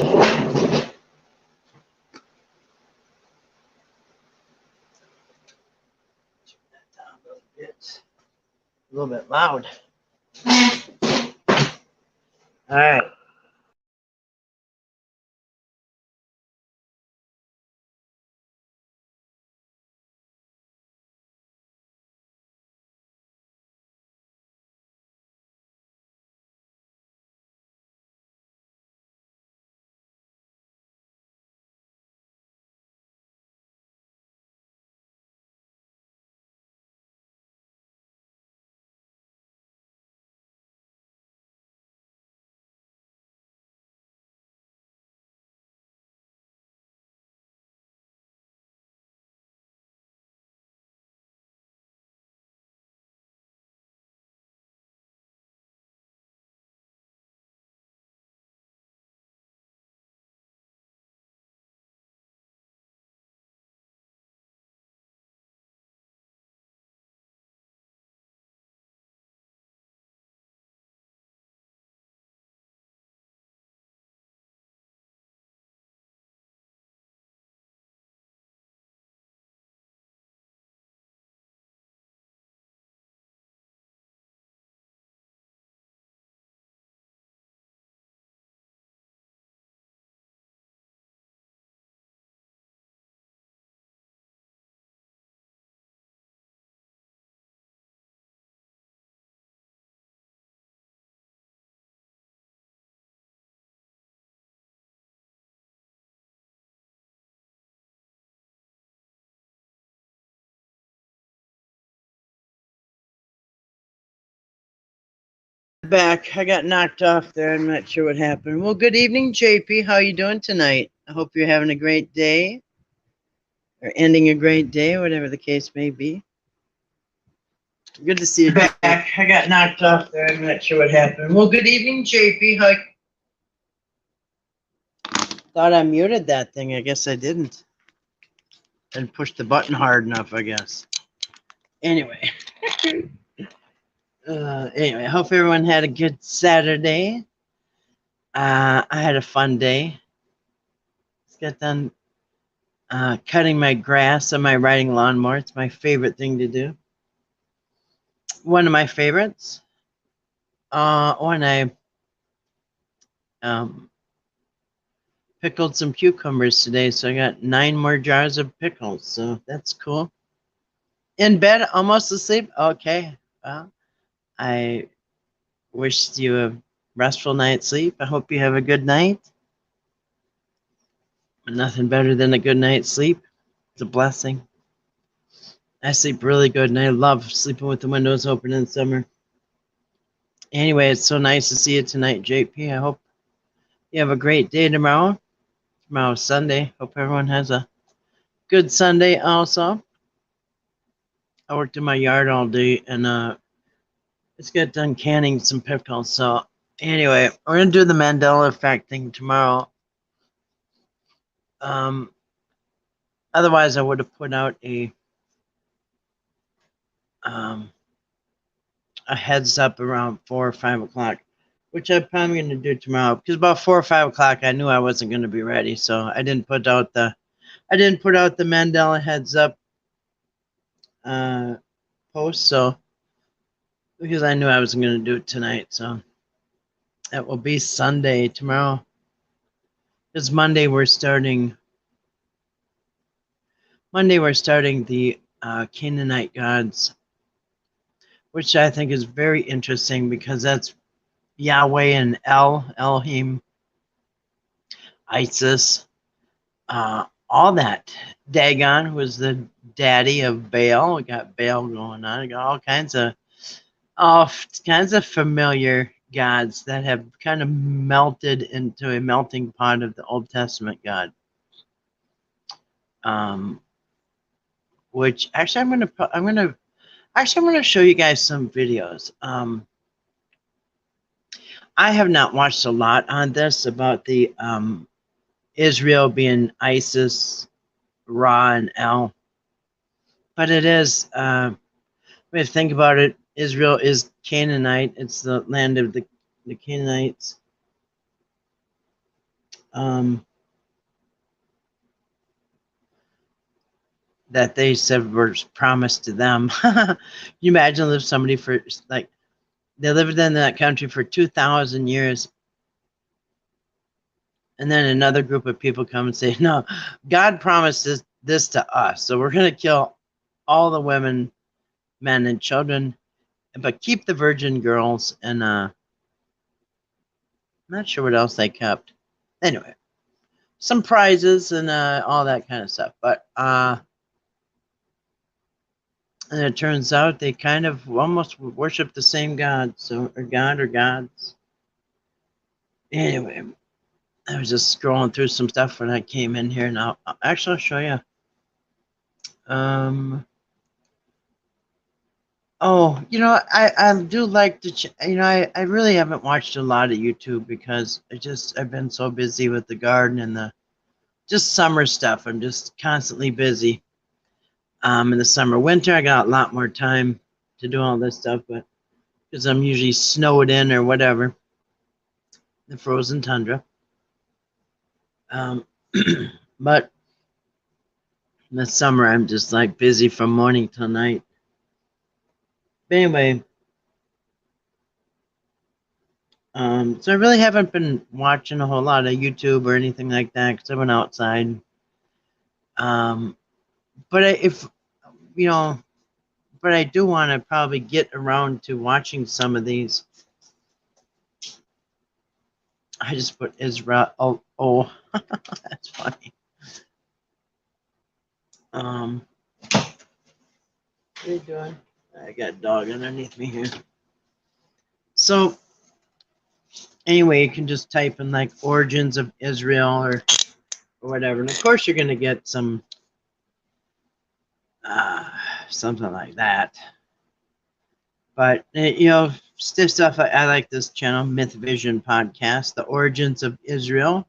A little bit loud. All right. Back. I got knocked off there. I'm not sure what happened. Well, good evening, JP. How you doing tonight? I hope you're having a great day or ending a great day, whatever the case may be. Good to see you back. I got knocked off there. I'm not sure what happened. Well, good evening, JP. How? Thought I muted that thing. I guess I didn't. Didn't push the button hard enough, I guess. Anyway. Anyway, I hope everyone had a good Saturday. I had a fun day. Just got done cutting my grass on my riding lawnmower. It's my favorite thing to do. One of my favorites. When I pickled some cucumbers today, so I got 9 more jars of pickles, so that's cool. In bed, almost asleep? Okay, well, I wish you a restful night's sleep. I hope you have a good night. Nothing better than a good night's sleep. It's a blessing. I sleep really good, and I love sleeping with the windows open in summer. Anyway, it's so nice to see you tonight, JP. I hope you have a great day tomorrow. Tomorrow's Sunday. Hope everyone has a good Sunday also. I worked in my yard all day, and just got done canning some pickles. So anyway, we're going to do the Mandela effect thing tomorrow. Otherwise, I would have put out a heads up around 4 or 5 o'clock, which I'm probably going to do tomorrow, because about 4 or 5 o'clock I knew I wasn't going to be ready, so I didn't put out the Mandela heads up post, so because I knew I wasn't going to do it tonight. So that will be Sunday tomorrow, because Monday we're starting the Canaanite gods, which I think is very interesting, because that's Yahweh and Elohim, Isis, all that. Dagon was the daddy of Baal. We got Baal going on. We got all kinds of familiar gods that have kind of melted into a melting pot of the Old Testament God. Which actually I'm gonna show you guys some videos. I have not watched a lot on this about the Israel being Isis, Ra, and El, but it is. When you think about it, Israel is Canaanite. It's the land of the Canaanites. that they said were promised to them. You imagine if somebody for like they lived in that country for 2,000 years, and then another group of people come and say, "No, God promised this to us, so we're going to kill all the women, men, and children, but keep the virgin girls." And I'm not sure what else they kept. Anyway, some prizes and all that kind of stuff. But and it turns out they kind of almost worship the same God, so or God or gods. Anyway, I was just scrolling through some stuff when I came in here. Now, actually, I'll show you. Oh, I do like to, I really haven't watched a lot of YouTube because I've been so busy with the garden and the just summer stuff. I'm just constantly busy. In the summer, winter, I got a lot more time to do all this stuff, but because I'm usually snowed in or whatever, the frozen tundra. But in the summer, I'm just like busy from morning till night. But anyway, so I really haven't been watching a whole lot of YouTube or anything like that because I've been outside. But but I do want to probably get around to watching some of these. I just put Israel. Oh, that's funny. What are you doing? I got a dog underneath me here. So anyway, you can just type in like origins of Israel or whatever, and of course you're gonna get some something like that. But stiff stuff. I like this channel, Myth Vision Podcast, The Origins of Israel,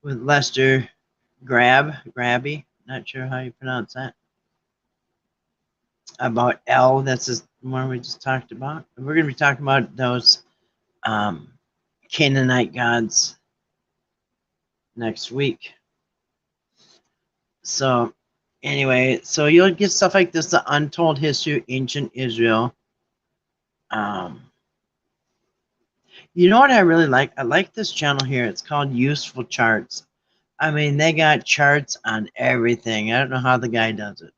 with Lester Grabby. Not sure how you pronounce that. About El, that's the one we just talked about. We're going to be talking about those Canaanite gods next week. So anyway, so you'll get stuff like this, the untold history of ancient Israel. You know what I really like? I like this channel here. It's called Useful Charts. I mean, they got charts on everything. I don't know how the guy does it.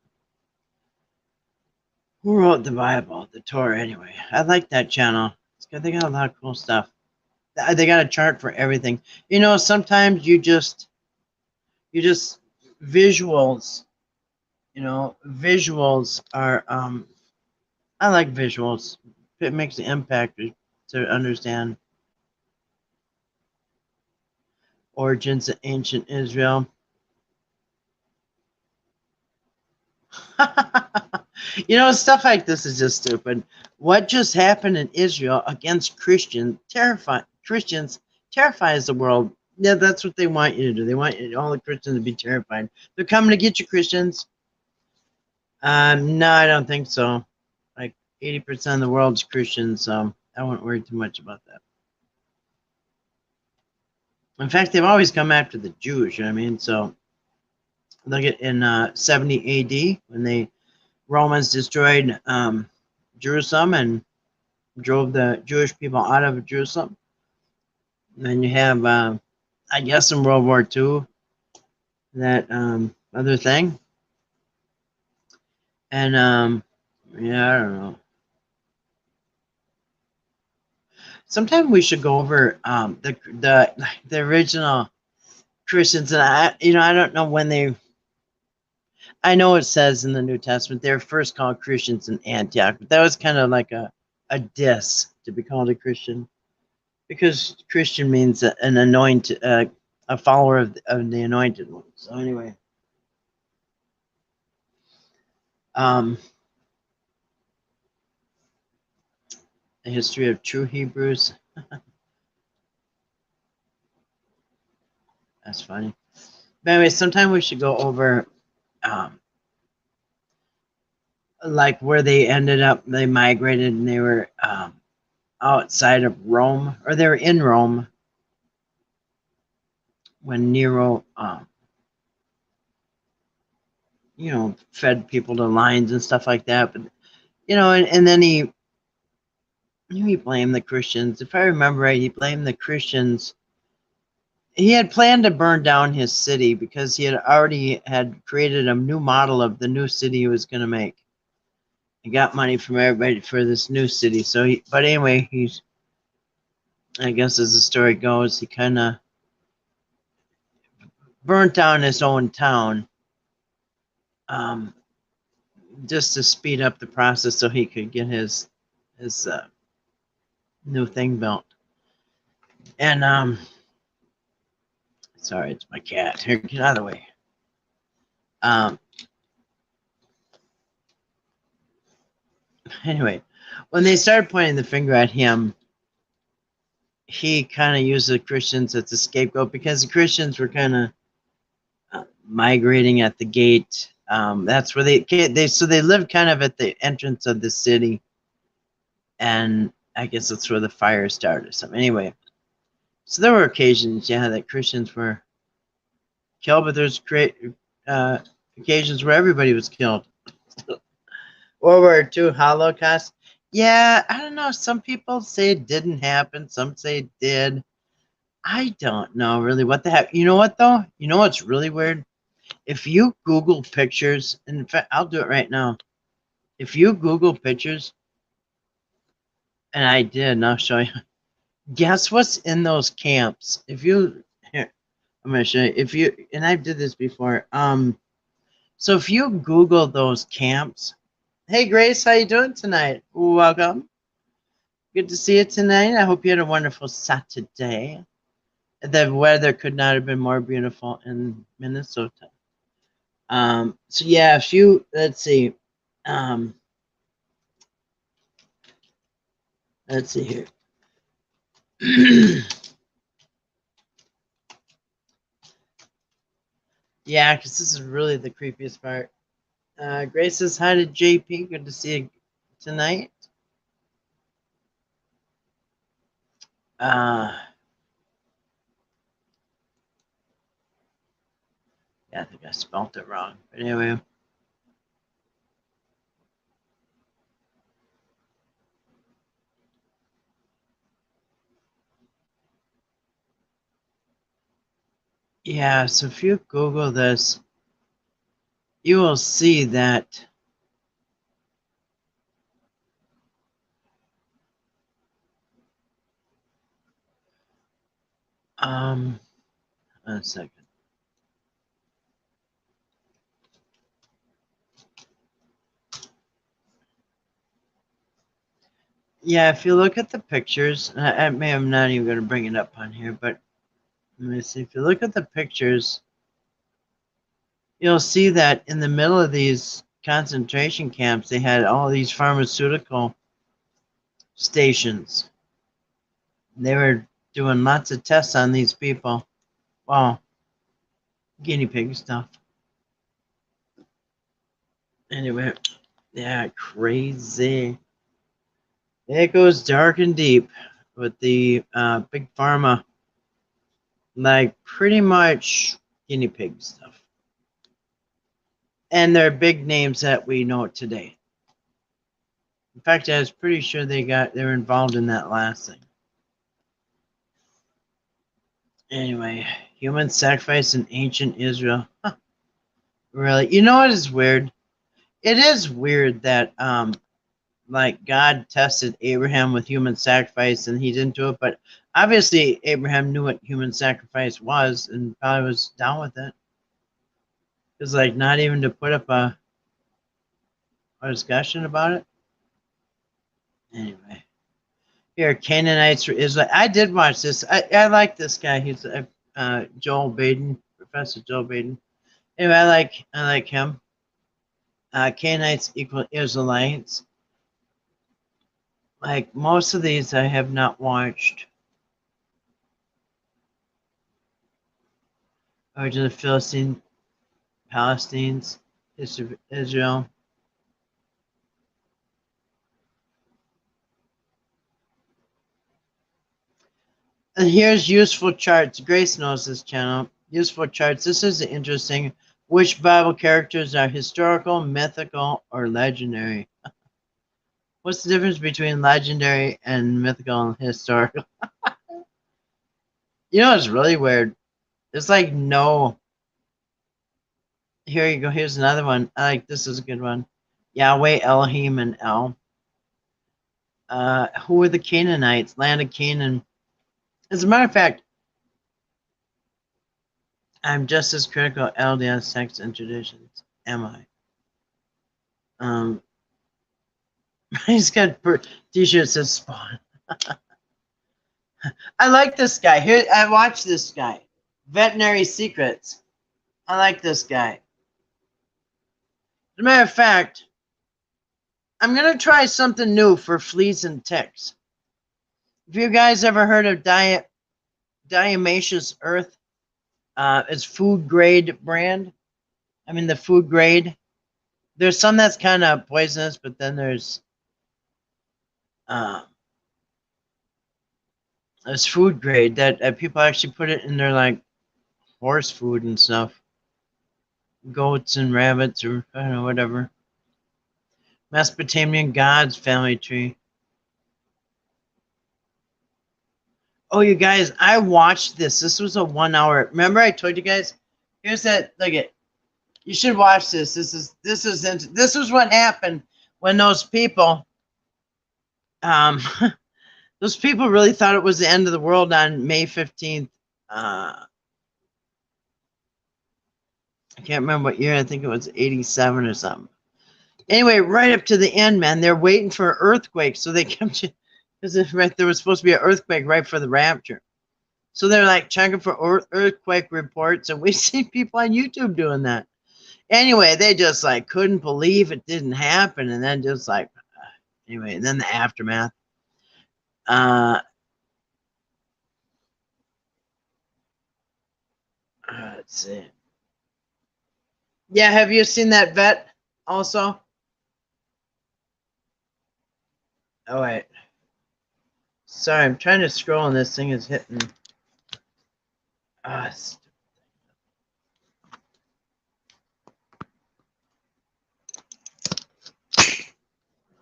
Who wrote the Bible? The Torah, anyway. I like that channel. They got a lot of cool stuff. They got a chart for everything. Sometimes you just visuals. Visuals are. I like visuals. It makes the impact to understand origins of ancient Israel. Stuff like this is just stupid. What just happened in Israel against Christians terrifies the world. Yeah, that's what they want you to do. They want all the Christians to be terrified. They're coming to get you, Christians. No, I don't think so. Like 80% of the world's Christian, so I won't worry too much about that. In fact, they've always come after the Jews, you know what I mean? So look at in 70 AD when the Romans destroyed Jerusalem and drove the Jewish people out of Jerusalem. And then you have, I guess, in World War II, that other thing. And yeah, I don't know. Sometime we should go over the original Christians, and I don't know when they. I know it says in the New Testament they were first called Christians in Antioch, but that was kind of like a diss to be called a Christian, because Christian means an anointed, a follower of the anointed one. So anyway, the history of true Hebrews. That's funny. But anyway, sometime we should go over like where they ended up. They migrated and they were outside of Rome, or they were in Rome. when Nero, fed people to lions and stuff like that. But and then he blamed the Christians. If I remember right, he blamed the Christians. He had planned to burn down his city because he had created a new model of the new city he was going to make. He got money from everybody for this new city. But anyway, I guess as the story goes, he kind of burnt down his own town, just to speed up the process so he could get his new thing built. And sorry, it's my cat. Here, get out of the way. Anyway, when they started pointing the finger at him, he kind of used the Christians as a scapegoat because the Christians were kind of migrating at the gate. That's where they lived kind of at the entrance of the city, and I guess that's where the fire started or something. Anyway, so there were occasions, that Christians were killed, but there's great occasions where everybody was killed. World War II, Holocaust. Yeah, I don't know. Some people say it didn't happen. Some say it did. I don't know really what the heck. You know what though? You know what's really weird? If you Google pictures, and in fact, I'll do it right now. If you Google pictures, and I did, and I'll show you. Guess what's in those camps? Here, I'm gonna show you. And I did this before. So if you Google those camps, hey Grace, how you doing tonight? Welcome. Good to see you tonight. I hope you had a wonderful Saturday. The weather could not have been more beautiful in Minnesota. So yeah, let's see. Let's see here. Yeah, because this is really the creepiest part. Grace says hi to JP. Good to see you tonight. Yeah, I think I spelled it wrong. But anyway. Yeah, so if you Google this, you will see that one second. Yeah, if you look at the pictures, I'm not even going to bring it up on here, but let me see. If you look at the pictures, you'll see that in the middle of these concentration camps, they had all these pharmaceutical stations. They were doing lots of tests on these people. Wow. Guinea pig stuff. Anyway, yeah, crazy. It goes dark and deep with the big pharma, like pretty much guinea pig stuff. And they're big names that we know today. In fact, I was pretty sure they were involved in that last thing. Anyway, human sacrifice in ancient Israel. Huh, really? You know what is weird? It is weird that like God tested Abraham with human sacrifice and he didn't do it, but obviously Abraham knew what human sacrifice was and probably was down with it. It's like not even to put up a discussion about it. Anyway, here Canaanites for Israel. I did watch this. I like this guy. He's Joel Baden, Professor Joel Baden. Anyway, I like him. Canaanites equal Israelites. Like most of these, I have not watched. Origin of Philistine, Palestinians, Israel. And here's useful charts. Grace knows this channel. Useful charts. This is interesting. Which Bible characters are historical, mythical, or legendary? What's the difference between legendary and mythical and historical? You know, it's really weird. It's like no. Here you go. Here's another one. I like this is a good one. Yahweh, Elohim, and El. Who were the Canaanites? Land of Canaan. As a matter of fact, I'm just as critical of LDS texts and traditions. Am I? He's got t-shirt says Spawn. I like this guy. Here, I watched this guy. Veterinary Secrets. I like this guy. As a matter of fact, I'm gonna try something new for fleas and ticks. Have you guys ever heard of Diatomaceous Earth? It's food grade brand. I mean the food grade. There's some that's kind of poisonous, but then there's food grade that people actually put it in their like horse food and stuff. Goats and rabbits or I don't know, whatever. Mesopotamian gods family tree. Oh, you guys, I watched this. This was a 1 hour. Remember I told you guys? Here's that. Look at. You should watch this. This is what happened when those people. Those people really thought it was the end of the world on May 15th. I can't remember what year. I think it was 87 or something. Anyway, right up to the end, man, they're waiting for an earthquake, so they kept because there was supposed to be an earthquake right for the rapture. So they're like checking for earthquake reports, and we see people on YouTube doing that. Anyway, they just like couldn't believe it didn't happen, and then just like anyway, and then the aftermath. Let's see. Yeah, have you seen that vet also? Oh wait. Sorry, I'm trying to scroll and this thing is hitting.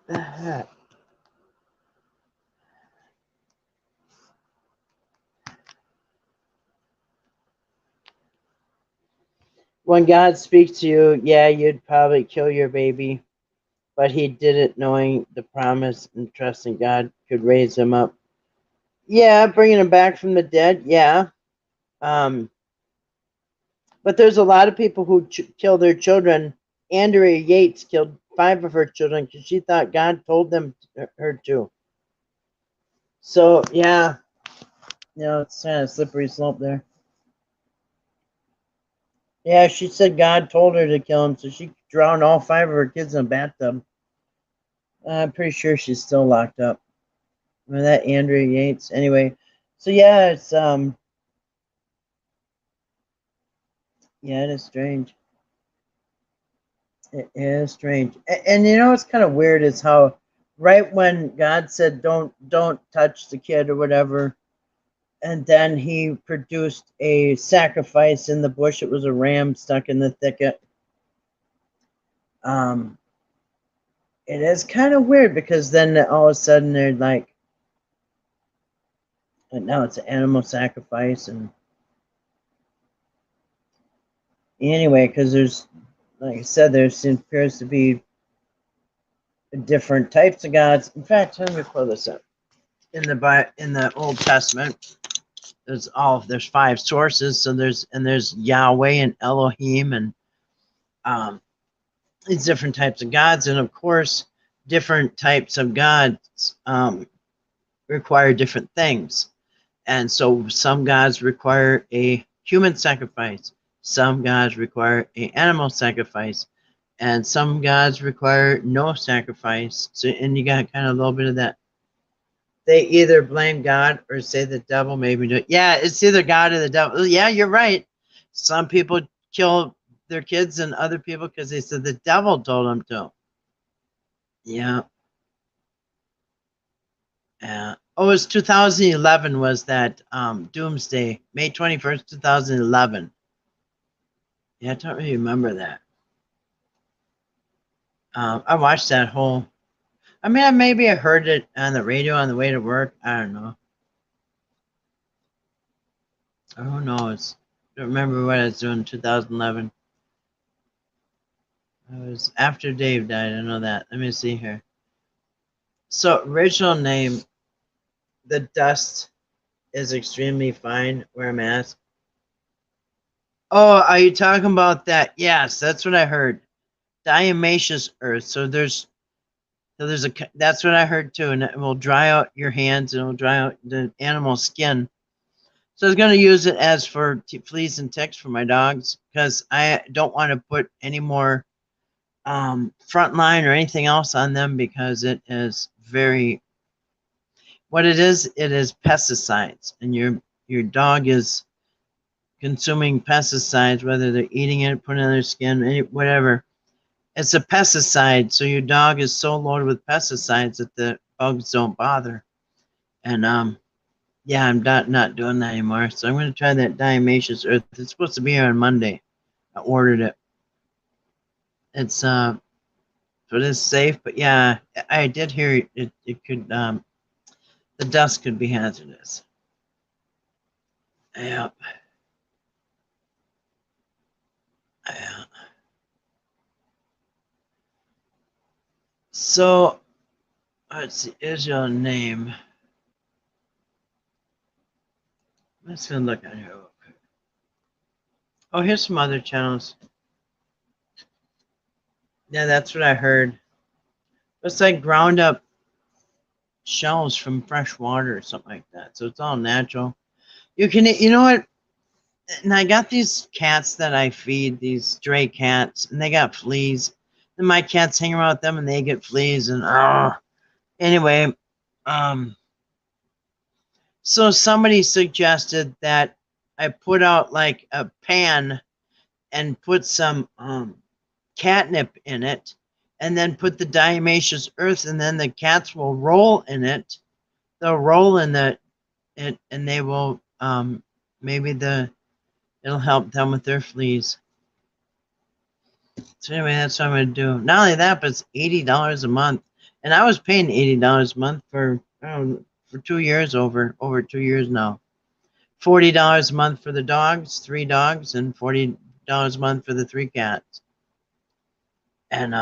The heck? When God speaks to you, yeah, you'd probably kill your baby, but he did it knowing the promise and trusting God could raise him up. Yeah, bringing him back from the dead, yeah. But there's a lot of people who kill their children. Andrea Yates killed 5 of her children because she thought God told them her to. So yeah, it's kind of a slippery slope there. Yeah, she said God told her to kill him, so she drowned all 5 of her kids in a bathtub. I'm pretty sure she's still locked up. Remember that Andrea Yates? Anyway, so yeah, it's yeah, it is strange. It is strange, and you know what's kind of weird is how right when God said don't touch the kid or whatever, and then he produced a sacrifice in the bush. It was a ram stuck in the thicket. It is kind of weird because then all of a sudden they're like, and now it's an animal sacrifice, and anyway, because there's, like I said, there appears to be different types of gods. In fact, let me pull this up. In the Old Testament, there's 5 sources. So there's Yahweh and Elohim and these different types of gods, and of course, different types of gods require different things. And so some gods require a human sacrifice, some gods require an animal sacrifice, and some gods require no sacrifice. So, and you got kind of a little bit of that. They either blame God or say the devil maybe do it. Yeah, it's either God or the devil. Yeah, you're right. Some people kill their kids and other people because they said the devil told them to. Yeah. Oh, Oh, it was 2011 was that Doomsday, May 21st, 2011. Yeah, I don't really remember that. I watched that whole. I mean, maybe I heard it on the radio on the way to work. I don't know. Who knows? I don't remember what I was doing in 2011. It was after Dave died. I know that. Let me see here. So, original name, The Dust is extremely fine. Wear a mask. Oh, are you talking about that? Yes, that's what I heard. Diatomaceous earth. So there's a that's what I heard too, and it will dry out your hands and it will dry out the animal skin. So I was going to use it as for fleas and ticks for my dogs because I don't want to put any more frontline or anything else on them because it is very what it is pesticides, and your dog is consuming pesticides, whether they're eating it, putting it on their skin, whatever. It's a pesticide, so your dog is so loaded with pesticides that the bugs don't bother. And yeah, I'm not doing that anymore. So I'm going to try that diatomaceous earth. It's supposed to be here on Monday. I ordered it. It's so it is safe, but yeah, I did hear it could the dust could be hazardous. Yep. Yeah. So let's see, is your name? Let's go look at here. Oh, here's some other channels. Yeah, that's what I heard. It's like ground up shells from fresh water or something like that. So it's all natural. You know what? And I got these cats that I feed, these stray cats, and they got fleas. And my cats hang around with them and they get fleas. And anyway, so somebody suggested that I put out like a pan and put some catnip in it, and then put the diatomaceous earth, and then the cats will roll in it. They'll roll in it, and they will maybe it'll help them with their fleas. So anyway, that's what I'm gonna do. Not only that, but it's $80 a month, and I was paying $80 a month for 2 years, over 2 years now. $40 a month for the dogs, 3 dogs, and $40 a month for the 3 cats. And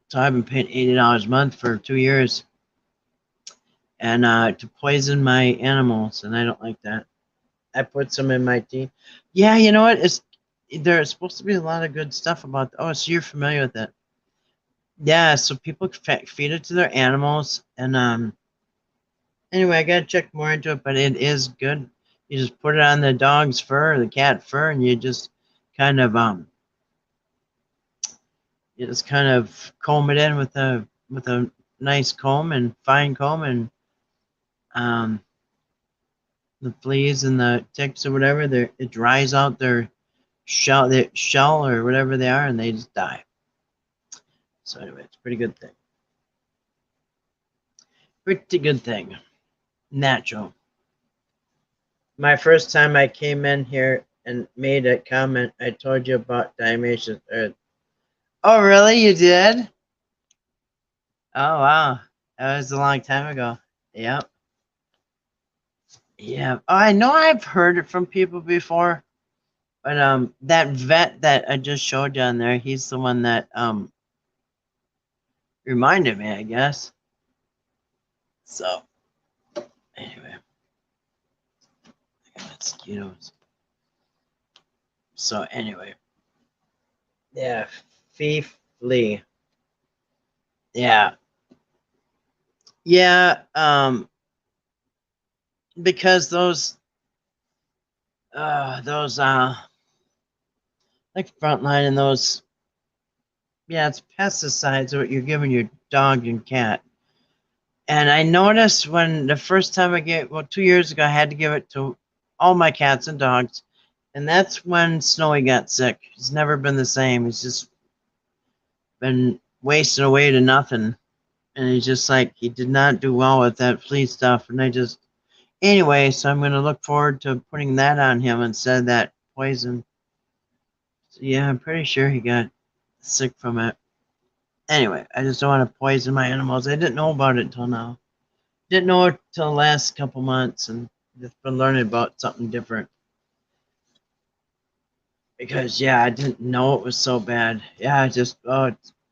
so I've been paying $80 a month for 2 years, and to poison my animals, and I don't like that. I put some in my tea. Yeah, you know what? There's supposed to be a lot of good stuff about. Oh, so you're familiar with it? Yeah. So people feed it to their animals, and anyway, I gotta check more into it, but it is good. You just put it on the dog's fur, or the cat fur, and you just kind of comb it in with a nice comb and fine comb, and the fleas and the ticks or whatever, it dries out their shell or whatever they are, and they just die. So anyway, it's a pretty good thing. Pretty good thing. Natural. My first time I came in here and made a comment, I told you about diatomaceous earth. Oh, really? You did? Oh, wow. That was a long time ago. Yep. Yeah. Oh, I know I've heard it from people before, but that vet that I just showed you on there, he's the one that reminded me, I guess. So anyway, I got mosquitoes. So anyway, yeah, flea. Yeah, yeah. Because those like Frontline and those, yeah, it's pesticides what you're giving your dog and cat. And I noticed when the first time 2 years ago, I had to give it to all my cats and dogs, and that's when Snowy got sick. He's never been the same. He's just been wasting away to nothing. And he's just like, he did not do well with that flea stuff. And anyway, so I'm going to look forward to putting that on him instead of that poison. So yeah, I'm pretty sure he got sick from it. Anyway, I just don't want to poison my animals. I didn't know about it until now. Didn't know it till the last couple months, and just been learning about something different. Because yeah, I didn't know it was so bad. Yeah,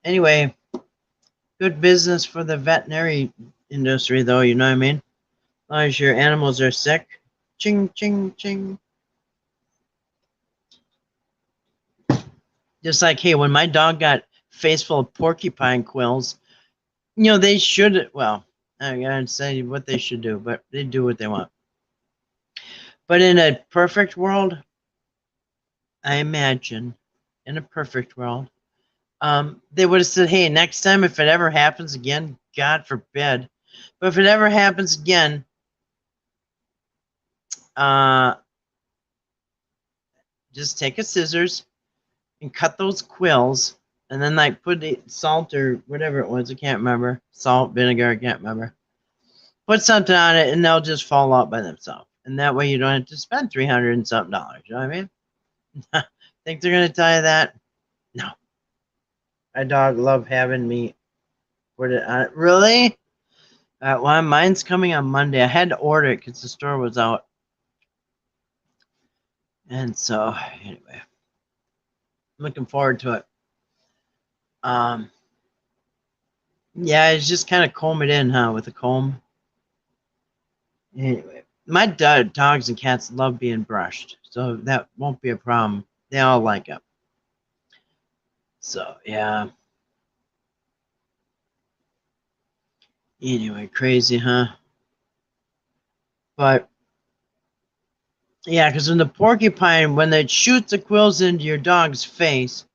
anyway, good business for the veterinary industry, though. You know what I mean? As long as your animals are sick, ching ching ching. Just like, hey, when my dog got face full of porcupine quills, they should. Well, I gotta say what they should do, but they do what they want. But in a perfect world, I imagine, in a perfect world, they would have said, hey, next time if it ever happens again, God forbid, but if it ever happens again, just take a scissors and cut those quills, and then like put salt or whatever it was, I can't remember, salt, vinegar, I can't remember. Put something on it, and they'll just fall out by themselves. And that way you don't have to spend $300 and something. You know what I mean? Think they're going to tell you that? No. My dog loved having me put it on it. Really? Well, mine's coming on Monday. I had to order it because the store was out. And so, anyway, I'm looking forward to it. Yeah, it's just kind of comb it in, huh, with a comb. Anyway, my dogs and cats love being brushed, so that won't be a problem. They all like it. So, yeah. Anyway, crazy, huh? But, yeah, because when the porcupine, when it shoots the quills into your dog's face,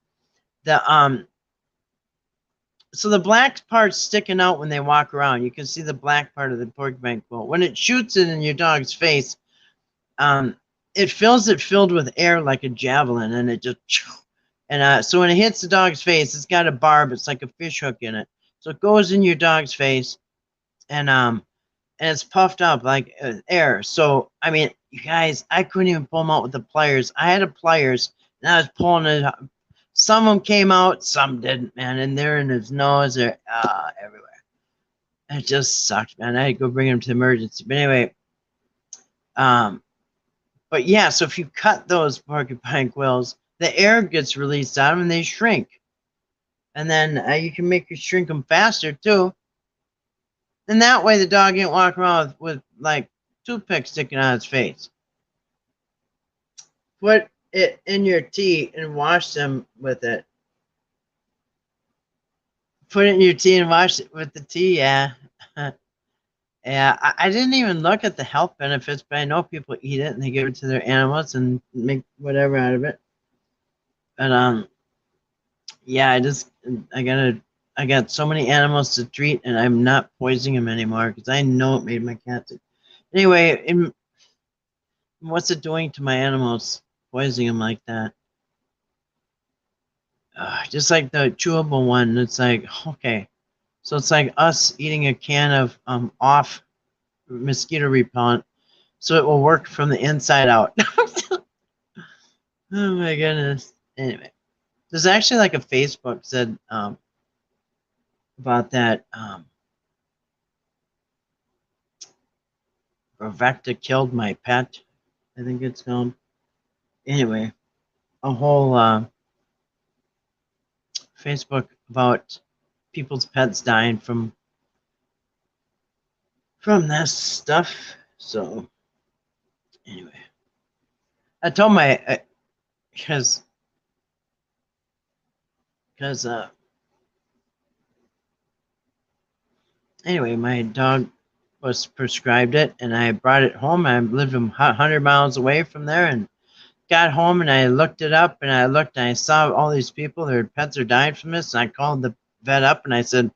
so the black part's sticking out when they walk around. You can see the black part of the porcupine quill. When it shoots it in your dog's face, it filled with air like a javelin, and it just, and so when it hits the dog's face, it's got a barb. It's like a fish hook in it. So it goes in your dog's face, and it's puffed up like air. So I mean, you guys, I couldn't even pull them out with the pliers. I had a pliers, and I was pulling it. Some of them came out, some didn't, man. And they're in his nose, they're everywhere. It just sucked, man. I had to go bring him to emergency. But anyway, but yeah, so if you cut those porcupine quills, the air gets released out of them and they shrink. And then you can make you shrink them faster too. And that way the dog ain't walking around with like toothpicks sticking out its face. Put it in your tea and wash them with it. Put it in your tea and wash it with the tea, yeah. Yeah, I didn't even look at the health benefits, but I know people eat it and they give it to their animals and make whatever out of it. But yeah, I got so many animals to treat, and I'm not poisoning them anymore because I know it made my cat sick. Anyway, what's it doing to my animals? Poisoning them like that. Just like the chewable one, it's like, okay, so it's like us eating a can of off mosquito repellent, so it will work from the inside out. Oh my goodness. Anyway, there's actually like a Facebook said about that. Bravecta killed my pet, I think it's called. Anyway, a whole Facebook about people's pets dying from this stuff. So anyway, I told my because anyway, my dog was prescribed it, and I brought it home. I lived 100 miles away from there, and got home, and I looked it up, and I saw all these people, their pets are dying from this, and I called the vet up, and I said,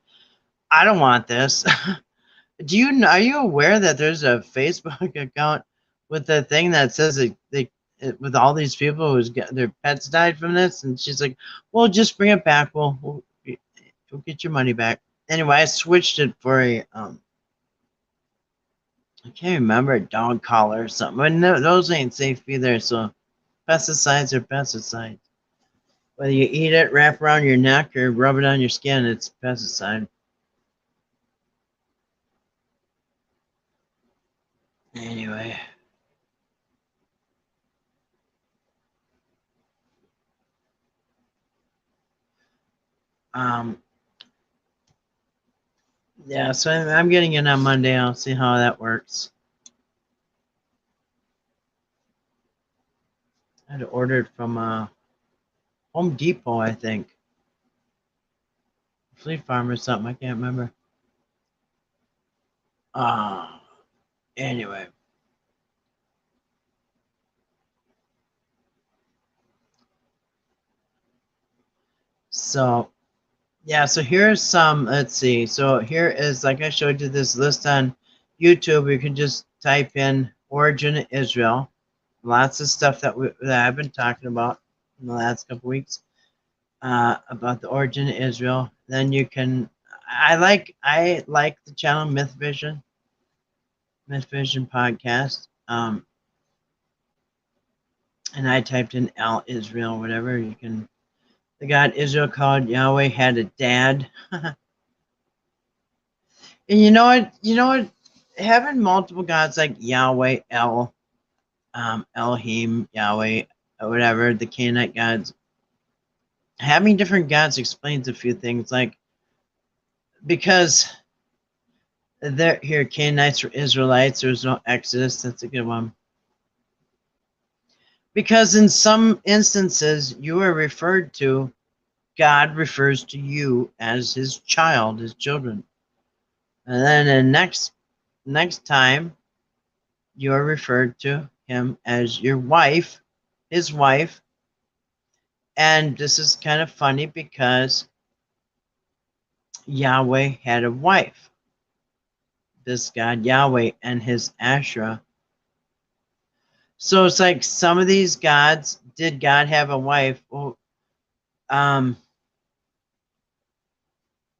I don't want this. Are you aware that there's a Facebook account with the thing that says with all these people who's got their pets died from this? And she's like, well, just bring it back. We'll get your money back. Anyway, I switched it for a I can't remember, a dog collar or something. But no, those ain't safe either. So pesticides are pesticides. Whether you eat it, wrap around your neck, or rub it on your skin, it's pesticide. Anyway. Um, yeah, so I'm getting it on Monday. I'll see how that works. I had ordered from Home Depot, I think. Fleet Farm or something. I can't remember. Anyway. So, yeah, so here's some, let's see. So here is, like I showed you, this list on YouTube. You can just type in origin of Israel. Lots of stuff that I've been talking about in the last couple weeks about the origin of Israel. Then you can, I like the channel Myth Vision podcast. And I typed in Al Israel, whatever. You can, the God Israel called Yahweh had a dad. And you know what? Having multiple gods like Yahweh, Elohim, Yahweh, or whatever, the Canaanite gods, having different gods explains a few things. Like, because they're here, Canaanites were Israelites, there's no Exodus. That's a good one. Because in some instances, you are referred to, God refers to you as his child, his children. And then the next time, you are referred to him as your wife, his wife. And this is kind of funny because Yahweh had a wife. This God Yahweh and his Asherah. So it's like some of these gods, did God have a wife? Well,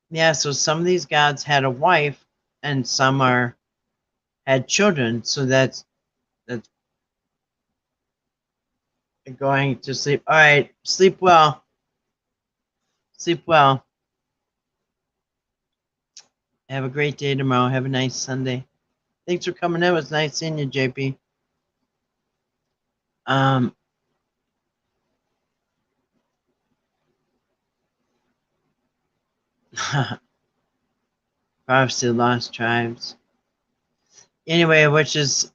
yeah, so some of these gods had a wife and some had children. So that's going to sleep. All right, sleep well. Sleep well. Have a great day tomorrow. Have a nice Sunday. Thanks for coming in. It was nice seeing you, JP. Prophecy of Lost Tribes. Anyway, which is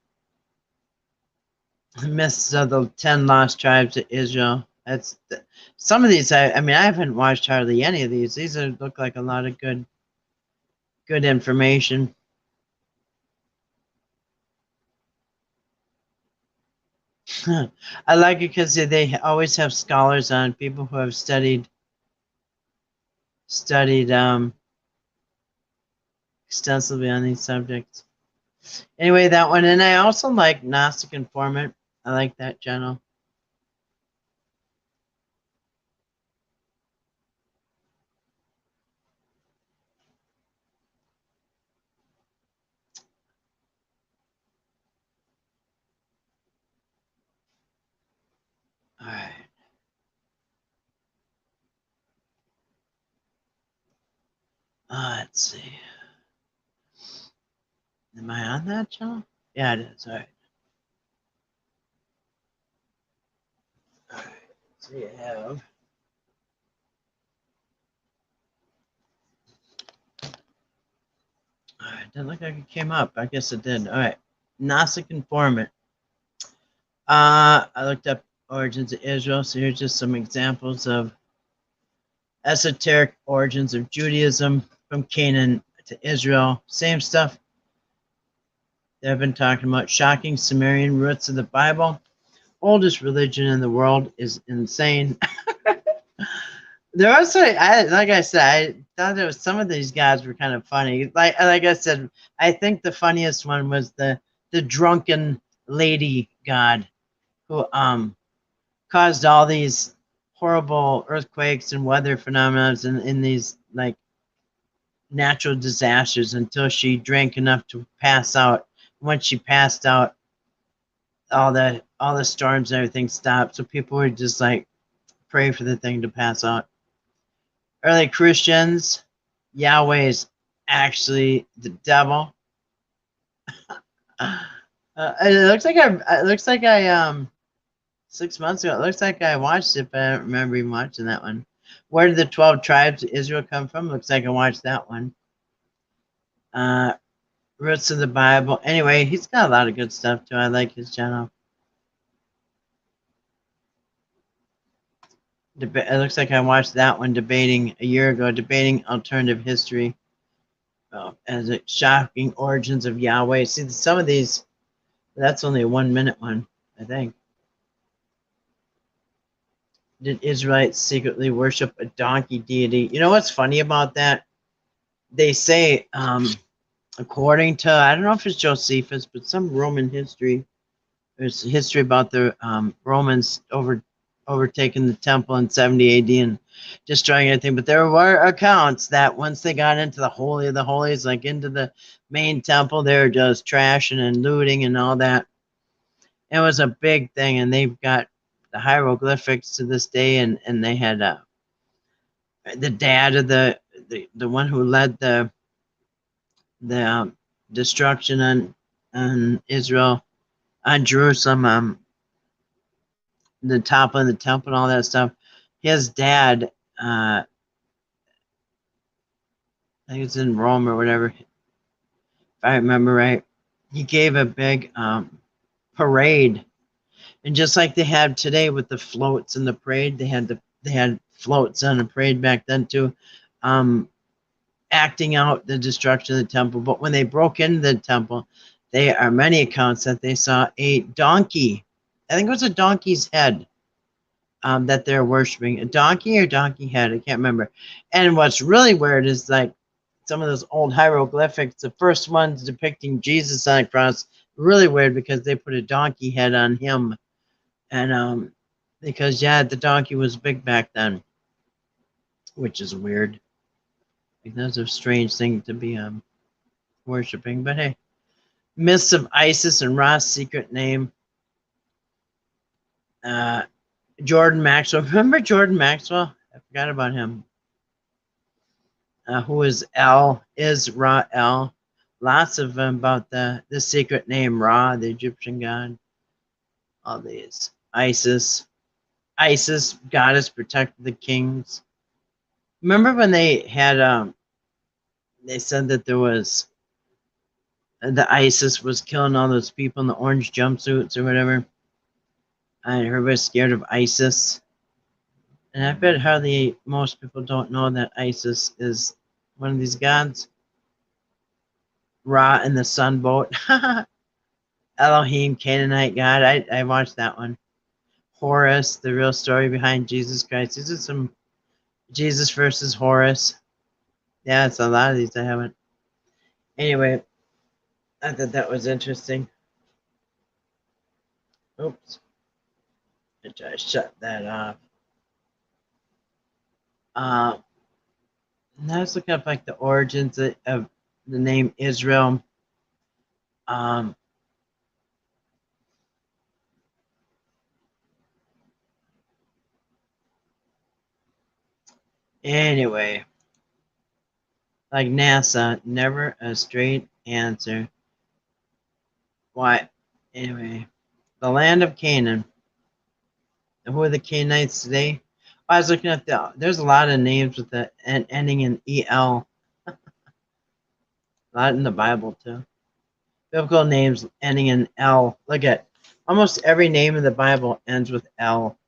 the myths of the 10 lost tribes of Israel. That's some of these. I mean, I haven't watched hardly any of these. These look like a lot of good information. I like it because they always have scholars on, people who have studied extensively on these subjects. Anyway, that one. And I also like Gnostic Informant. I like that channel. All right. Let's see. Am I on that channel? Yeah, it is. All right. All right. So you have. All right. Didn't look like it came up. I guess it did. All right. Gnostic Informant. I looked up origins of Israel. So here's just some examples of esoteric origins of Judaism from Canaan to Israel. Same stuff they've been talking about. Shocking Sumerian roots of the Bible. Oldest religion in the world is insane. There was, like I said, I thought there was some of these guys were kind of funny. Like I said, I think the funniest one was the drunken lady god who caused all these horrible earthquakes and weather phenomena in these, like, natural disasters until she drank enough to pass out. Once she passed out, all the storms and everything stopped. So people were just like pray for the thing to pass out. Early Christians, Yahweh is actually the devil. It looks like I 6 months ago. It looks like I watched it, but I don't remember even watching that one. Where did the 12 tribes of Israel come from? Looks like I watched that one. Roots of the Bible. Anyway, he's got a lot of good stuff too. I like his channel. It looks like I watched that one a year ago, debating alternative history as a shocking origins of Yahweh. See, some of these, that's only a 1 minute one, I think. Did Israelites secretly worship a donkey deity? You know what's funny about that? They say, according to, I don't know if it's Josephus, but some Roman history, there's history about the Romans overtaking the temple in 70 AD and destroying everything. But there were accounts that once they got into the Holy of the Holies, like into the main temple, they were just trashing and looting and all that. It was a big thing, and they've got the hieroglyphics to this day, and they had the dad of the one who led the destruction on Israel, on Jerusalem, the top of the temple and all that stuff. His dad, I think it's in Rome or whatever, if I remember right, he gave a big parade, and just like they have today with the floats in the parade, they had floats on the parade back then too, acting out the destruction of the temple. But when they broke into the temple, there are many accounts that they saw a donkey. I think it was a donkey's head that they're worshiping. A donkey or donkey head, I can't remember. And what's really weird is like some of those old hieroglyphics, the first ones depicting Jesus on a cross, really weird because they put a donkey head on him. And because, yeah, the donkey was big back then, which is weird. Like, that's a strange thing to be worshiping. But hey, myths of Isis and Ra's secret name. Jordan Maxwell. Remember Jordan Maxwell? I forgot about him. Who is Ra-El. Lots of them about the secret name Ra, the Egyptian god. All these. Isis, goddess protected the kings. Remember when they had they said that there was the ISIS was killing all those people in the orange jumpsuits or whatever, and everybody's scared of ISIS. And I bet hardly most people don't know that ISIS is one of these gods. Ra and the sun boat. Elohim, Canaanite god. I watched that one. Horus, the real story behind Jesus Christ. These are some Jesus versus Horus. Yeah, it's a lot of these I haven't. Anyway, I thought that was interesting. Oops. I try to shut that off. Now let's look up like the origins of the name Israel. Anyway, like NASA, never a straight answer. Why? Anyway, the land of Canaan. And who are the Canaanites today? I was looking at there's a lot of names with the ending in EL. A lot in the Bible too. Biblical names ending in L. Look at almost every name in the Bible ends with L.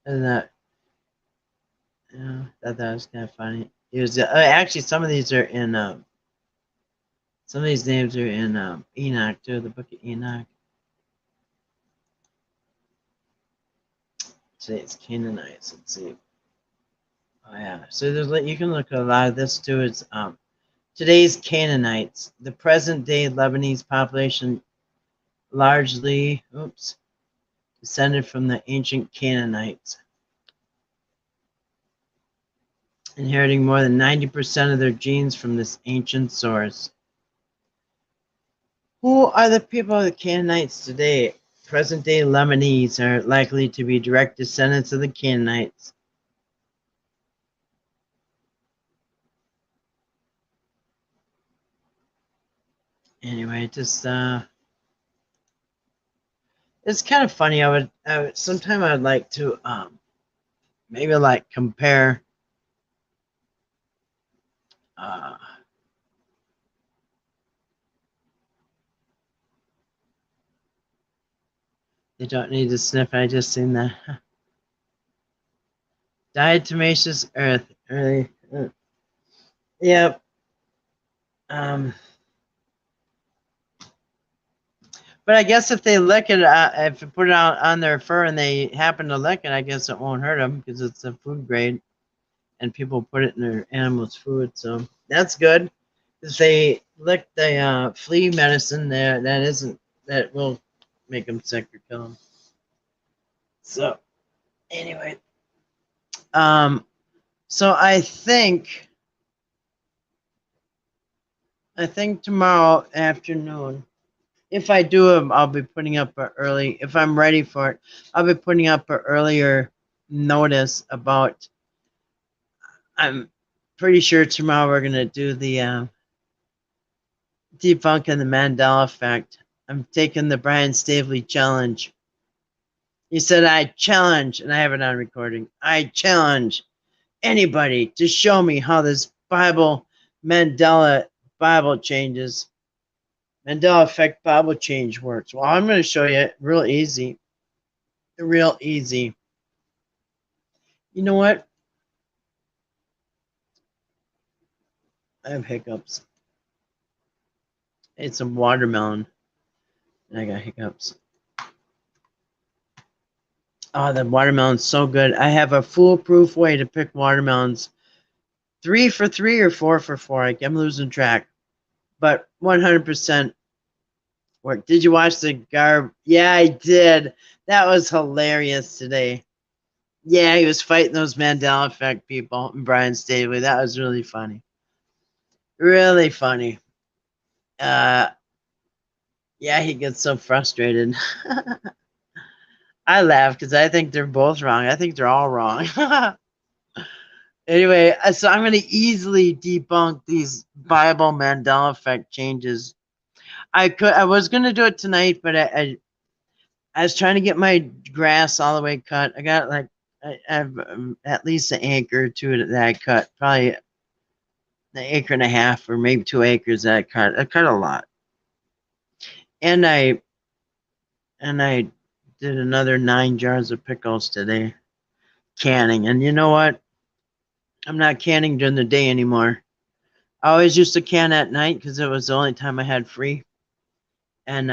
And that, that was kind of funny. It was actually some of these are in some of these names are in Enoch too, the book of Enoch. Say it's Canaanites. Let's see. Oh yeah. So there's you can look at a lot of this too. It's today's Canaanites, the present day Lebanese population, largely descended from the ancient Canaanites. inheriting more than 90% of their genes from this ancient source. Who are the people of the Canaanites today? Present-day Lebanese are likely to be direct descendants of the Canaanites. Anyway, just it's kind of funny. I would sometime I would like to maybe like compare you don't need to sniff. I just seen that. Diatomaceous earth. Early. Yep. But I guess if they lick it, if you put it out on their fur and they happen to lick it, I guess it won't hurt them because it's a food grade, and people put it in their animals' food. So that's good. If they lick the flea medicine, that will make them sick or kill them. So anyway, so I think tomorrow afternoon, if I do them, I'll be putting up early. If I'm ready for it, I'll be putting up an earlier notice about. I'm pretty sure tomorrow we're gonna do the debunking the Mandela effect. I'm taking the Brian Staveley challenge. He said, I challenge, and I have it on recording, I challenge anybody to show me how this Mandela Bible changes. Mandela effect Bible change works. Well, I'm going to show you real easy. Real easy. You know what? I have hiccups. I ate some watermelon, and I got hiccups. Oh, the watermelon's so good. I have a foolproof way to pick watermelons. 3 for 3 or 4 for 4. I'm losing track. But 100% work. Did you watch the Garb? Yeah, I did. That was hilarious today. Yeah, he was fighting those Mandela effect people and Brian Staveley. That was really funny. Really funny. Yeah, he gets so frustrated. I laugh because I think they're both wrong. I think they're all wrong. Anyway, so I'm going to easily debunk these Bible Mandela effect changes. I was going to do it tonight, but I was trying to get my grass all the way cut. I got like I have at least an acre or two that I cut, probably an acre and a half or maybe 2 acres that I cut. I cut a lot, and I did another 9 jars of pickles today, canning. And you know what? I'm not canning during the day anymore. I always used to can at night because it was the only time I had free. And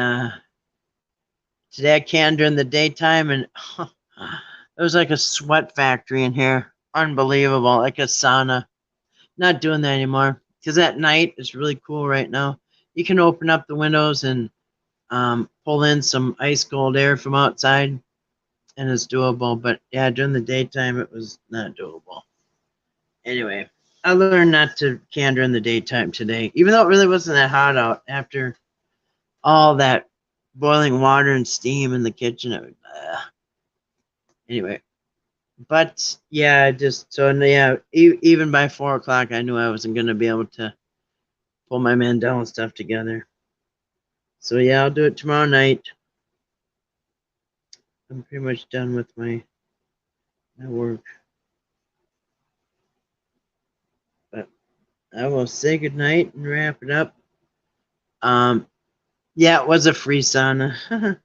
today I canned during the daytime, and it was like a sweat factory in here. Unbelievable, like a sauna. Not doing that anymore because at night it's really cool right now. You can open up the windows and pull in some ice cold air from outside, and it's doable. But yeah, during the daytime it was not doable. Anyway, I learned not to can during the daytime today, even though it really wasn't that hot out. After all that boiling water and steam in the kitchen, it was, anyway. But yeah, even by 4 o'clock, I knew I wasn't going to be able to pull my Mandela stuff together. So yeah, I'll do it tomorrow night. I'm pretty much done with my work. But I will say goodnight and wrap it up. Yeah, it was a free sauna.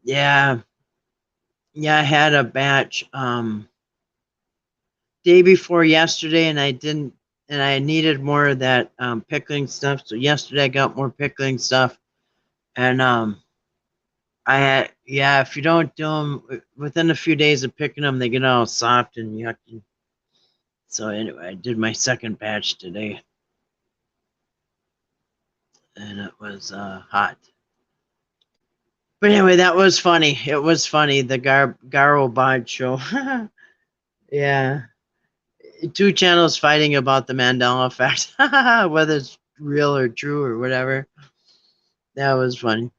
Yeah, I had a batch day before yesterday, and I needed more of that pickling stuff. So yesterday I got more pickling stuff, and if you don't do them within a few days of picking them, they get all soft and yucky. So anyway, I did my second batch today, and it was hot. But anyway, that was funny. It was funny, the Garo Bod show. Yeah. two channels fighting about the Mandela effect, whether it's real or true or whatever. That was funny.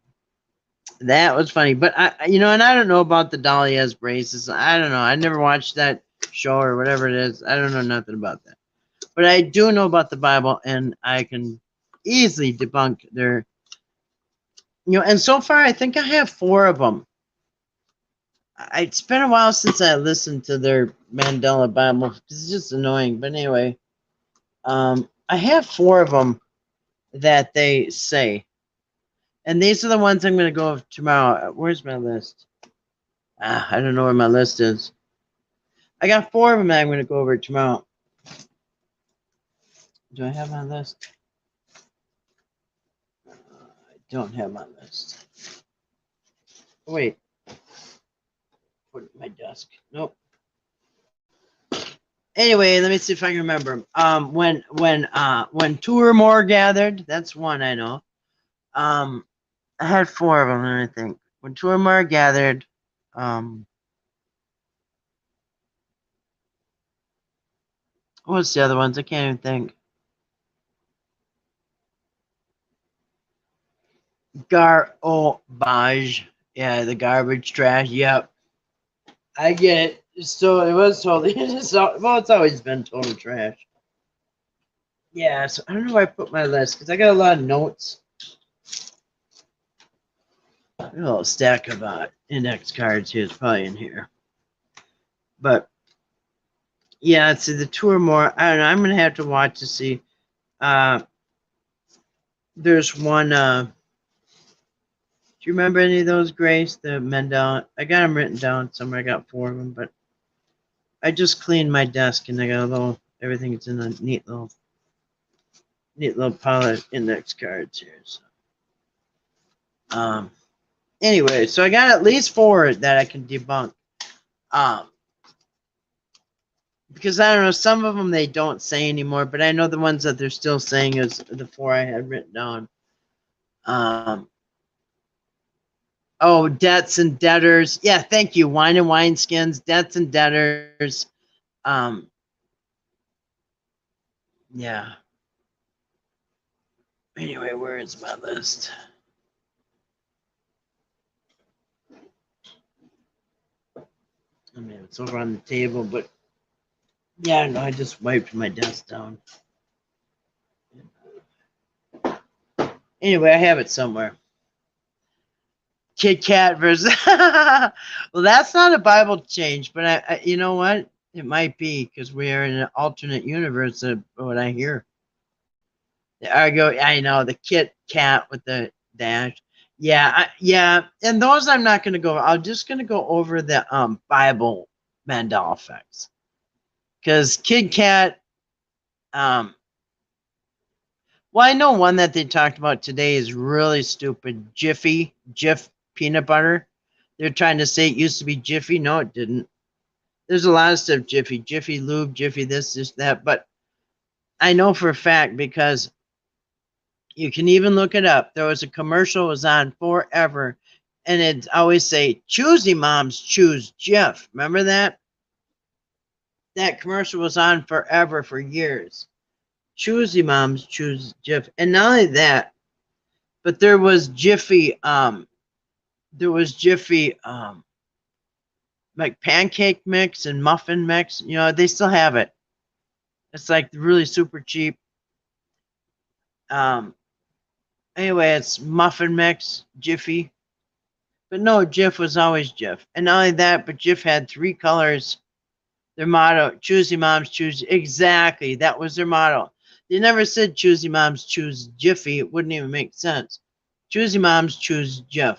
That was funny. But and I don't know about the Dolly has braces. I don't know. I never watched that show or whatever it is. I don't know nothing about that. But I do know about the Bible, and I can easily debunk their, and so far I think I have 4 of them. It's been a while since I listened to their Mandela Bible. It's just annoying. But anyway, I have 4 of them that they say. And these are the ones I'm going to go over tomorrow. Where's my list? I don't know where my list is. I got 4 of them that I'm going to go over tomorrow. Do I have my list? I don't have my list. Wait. Put it at my desk. Nope. Anyway, let me see if I can remember. When 2 or more gathered, that's one I know. I had 4 of them, I think. When 2 or more gathered, what's the other ones? I can't even think. Garbage. Yeah, the garbage trash. Yep. I get it. So it was totally, it's always been total trash. Yeah, so I don't know where I put my list, because I got a lot of notes. A little stack of index cards here. It's probably in here. But yeah, it's the 2 or more. I don't know. I'm gonna have to watch to see. There's one. Do you remember any of those, Grace? The Mandela. I got them written down somewhere. I got 4 of them, but I just cleaned my desk and I got a little. Everything's in a neat little pile of index cards here. So, anyway, so I got at least 4 that I can debunk. Because I don't know, some of them they don't say anymore, but I know the ones that they're still saying is the 4 I had written down. Oh, debts and debtors. Yeah, thank you. Wine and wineskins, debts and debtors. Yeah. Anyway, where is my list? I mean, it's over on the table, but yeah, no, I just wiped my desk down. Anyway, I have it somewhere. Kit Kat versus. Well, that's not a Bible change, but I you know what? It might be, because we are in an alternate universe of what I hear. I know the Kit Kat with the dash. Yeah, yeah, and those I'm not going to go. I'm just going to go over the Bible Mandela effects, because Kit Kat. Well, I know one that they talked about today is really stupid. Jif peanut butter. They're trying to say it used to be Jiffy. No, it didn't. There's a lot of stuff Jiffy Lube, Jiffy this, that. But I know for a fact, because you can even look it up. There was a commercial, it was on forever, and it always say, "Choosy moms choose Jif." Remember that? That commercial was on forever, for years. Choosy moms choose Jif. And not only that, but there was Jiffy, like pancake mix and muffin mix. They still have it. It's like really super cheap. Anyway, it's muffin mix, Jiffy. But no, Jif was always Jif. And not only that, but Jif had 3 colors. Their motto, choosy moms choose. Exactly, that was their motto. They never said choosy moms choose Jiffy. It wouldn't even make sense. Choosy moms choose Jif.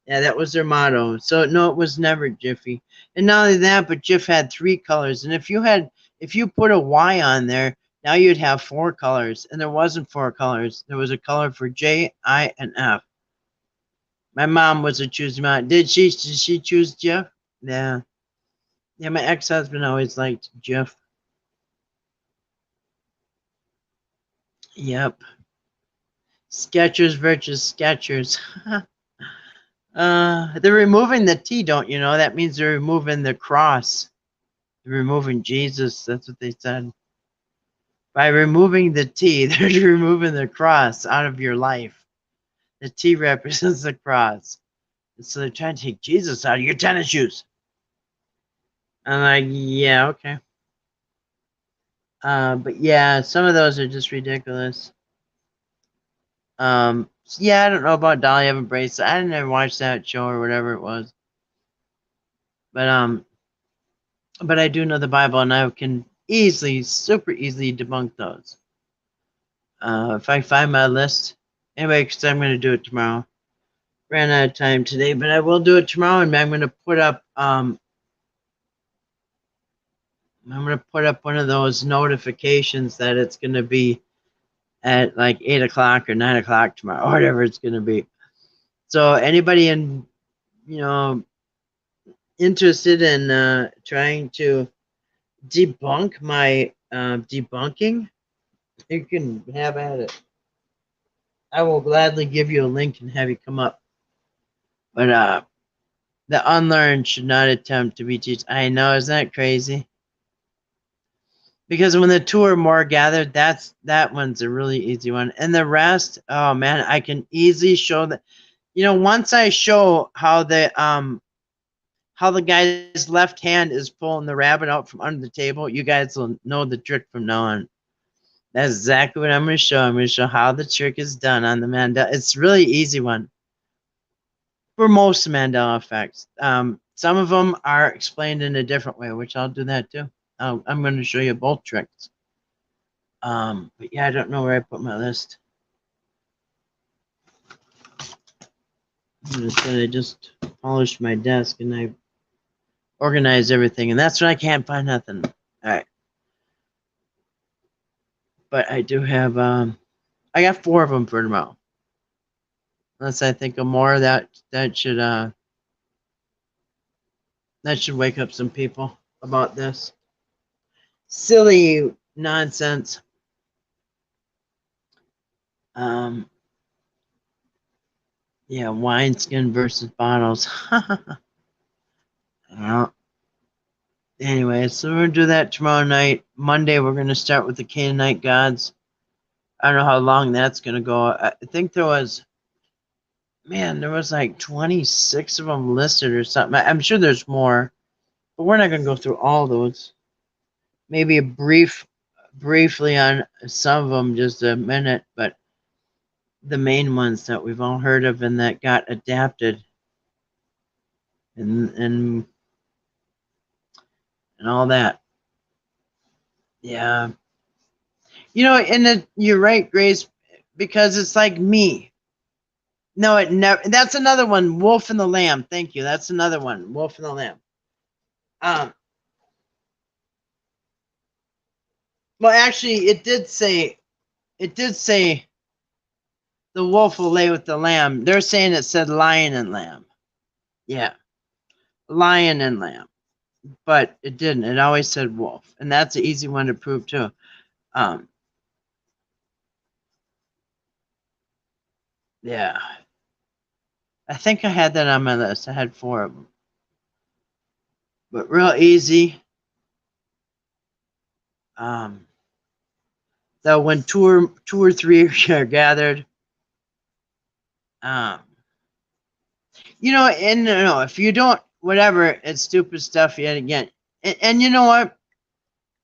Yeah, that was their motto. So no, it was never Jiffy. And not only that, but Jif had 3 colors. And if you put a Y on there, now you'd have 4 colors. And there wasn't 4 colors. There was a color for J, I, and F. My mom was a choosy mom. Did she choose Jif? Yeah. Yeah, my ex-husband always liked Jif. Yep. Skechers versus Skechers. They're removing the T, don't you know? That means they're removing the cross. removing Jesus. That's what they said. By removing the T, they're removing the cross out of your life. The T represents the cross. And so they're trying to take Jesus out of your tennis shoes. I'm like, yeah, okay. But yeah, some of those are just ridiculous. Yeah, I don't know about Dolly Evan Bracelet. I didn't ever watch that show or whatever it was. But I do know the Bible, and I can super easily debunk those. If I find my list, anyway, because I'm going to do it tomorrow. Ran out of time today, but I will do it tomorrow, and I'm going to put up one of those notifications that it's going to be at like 8 o'clock or 9 o'clock tomorrow, or whatever it's going to be. So anybody interested in trying to debunk my debunking, you can have at it. I will gladly give you a link and have you come up. But the unlearned should not attempt to be teach. I know, isn't that crazy? Because when the two or more gathered, that one's a really easy one. And the rest, oh man, I can easily show that. Once I show how the guy's left hand is pulling the rabbit out from under the table, you guys will know the trick from now on. That's exactly what I'm going to show. I'm going to show how the trick is done on the Mandela. It's a really easy one for most Mandela effects. Some of them are explained in a different way, which I'll do that too. I'm going to show you both tricks. But yeah, I don't know where I put my list. I just polished my desk and I organized everything, and that's when I can't find nothing. All right. But I do have, I got 4 of them for tomorrow. Unless I think of more, that should wake up some people about this silly nonsense. Yeah, wineskin versus bottles. Anyway, so we're going to do that tomorrow night. Monday, we're going to start with the Canaanite gods. I don't know how long that's going to go. I think there was like 26 of them listed or something. I'm sure there's more, but we're not going to go through all those. Maybe briefly on some of them, just a minute, but the main ones that we've all heard of and that got adapted and all that. Yeah. And you're right, Grace, because it's like me. No, it never. That's another one. Wolf and the Lamb. Thank you. That's another one. Wolf and the Lamb. Well, actually, it did say the wolf will lay with the lamb. They're saying it said lion and lamb. Yeah, lion and lamb, but it didn't. It always said wolf, and that's an easy one to prove too. Yeah, I think I had that on my list. I had 4 of them, but real easy. So when two or 3 are gathered, and if you don't, whatever, it's stupid stuff yet again. And you know what?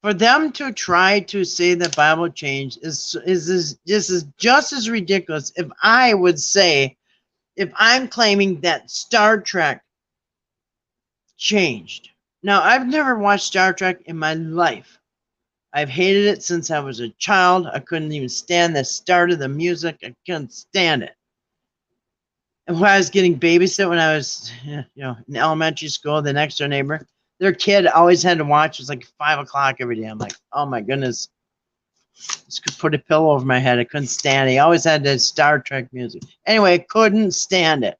For them to try to say the Bible changed is just as ridiculous. If I would say, if I'm claiming that Star Trek changed. Now, I've never watched Star Trek in my life. I've hated it since I was a child. I couldn't even stand the start of the music. I couldn't stand it. And when I was getting babysit when I was, in elementary school, the next door neighbor, their kid always had to watch. It was like 5 o'clock every day. I'm like, oh my goodness. Just could put a pillow over my head. I couldn't stand it. He always had the Star Trek music. Anyway, couldn't stand it.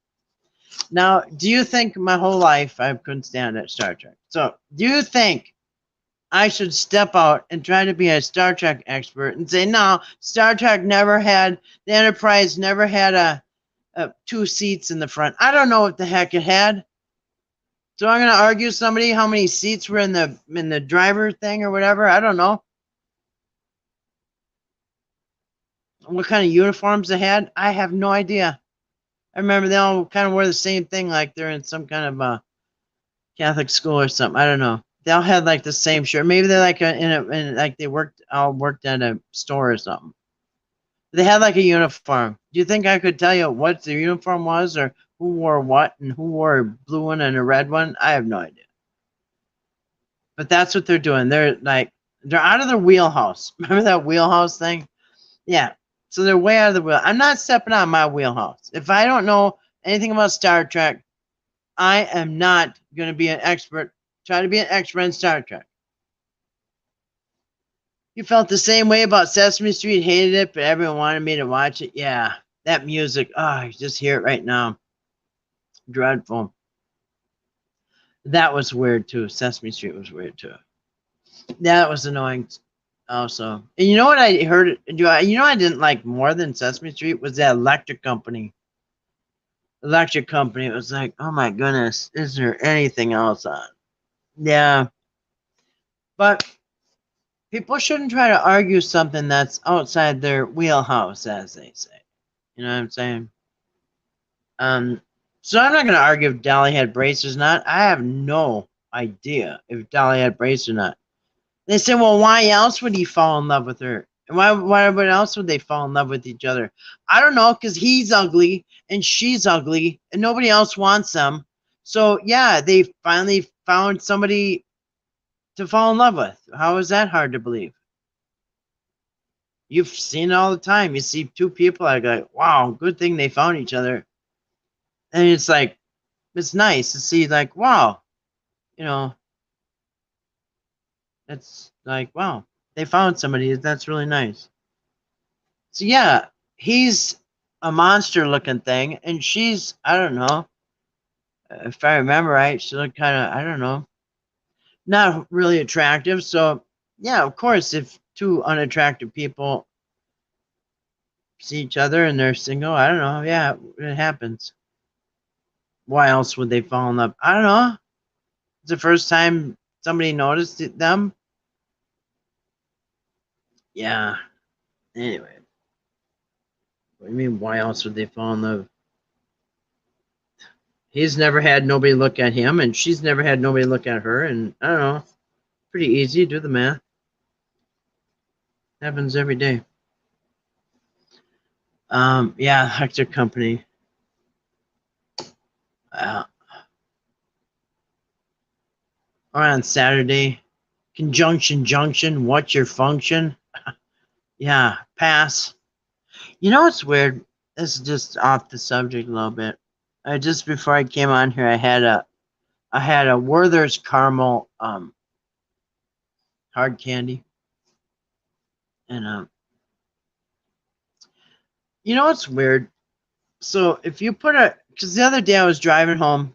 Now, do you think my whole life I couldn't stand it, Star Trek? So, do you think I should step out and try to be a Star Trek expert and say, no, Star Trek never had, the Enterprise never had 2 seats in the front. I don't know what the heck it had. So I'm gonna argue somebody how many seats were in the driver thing or whatever. I don't know. What kind of uniforms they had? I have no idea. I remember they all kind of wore the same thing, like they're in some kind of Catholic school or something. I don't know. They all had like the same shirt. Maybe they're like like they all worked at a store or something. They had like a uniform. Do you think I could tell you what the uniform was, or who wore what, and who wore a blue one and a red one? I have no idea. But that's what they're doing. They're out of their wheelhouse. Remember that wheelhouse thing? Yeah. So they're way out of the wheel. I'm not stepping out of my wheelhouse. If I don't know anything about Star Trek, I am not going to be an expert. Try to be an expert in Star Trek. You felt the same way about Sesame Street, hated it, but everyone wanted me to watch it. Yeah, that music. Oh, you just hear it right now. Dreadful. That was weird too. Sesame Street was weird too. That was annoying also. And you know what I heard? I didn't like more than Sesame Street was that Electric Company. Electric Company. It was like, oh my goodness, is there anything else on? Yeah. But people shouldn't try to argue something that's outside their wheelhouse, as they say. You know what I'm saying? So I'm not going to argue if Dolly had braces or not. I have no idea if Dolly had braces or not. They say, well, why else would he fall in love with her? And why else would they fall in love with each other? I don't know, because he's ugly and she's ugly and nobody else wants them. So, yeah, they finally found somebody to fall in love with. How is that hard to believe? You've seen it all the time. You see two people, I go, wow, good thing they found each other. And it's like, it's nice to see, like, wow, it's like, wow, they found somebody. That's really nice. So, yeah, he's a monster looking thing. And she's, I don't know, if I remember right, she looked kind of, I don't know, not really attractive. So, yeah, of course, if two unattractive people see each other and they're single, I don't know. Yeah, it happens. Why else would they fall in love? I don't know. It's the first time somebody noticed them. Yeah. Anyway, what do you mean? Why else would they fall in love? He's never had nobody look at him, and she's never had nobody look at her. And I don't know. Pretty easy. Do the math. Happens every day. Yeah, Hector Company. Or on Saturday. Conjunction junction. What's your function? Yeah, pass. You know what's weird? This is just off the subject a little bit. Just before I came on here, I had a Werther's caramel hard candy, and you know what's weird? So if you because the other day I was driving home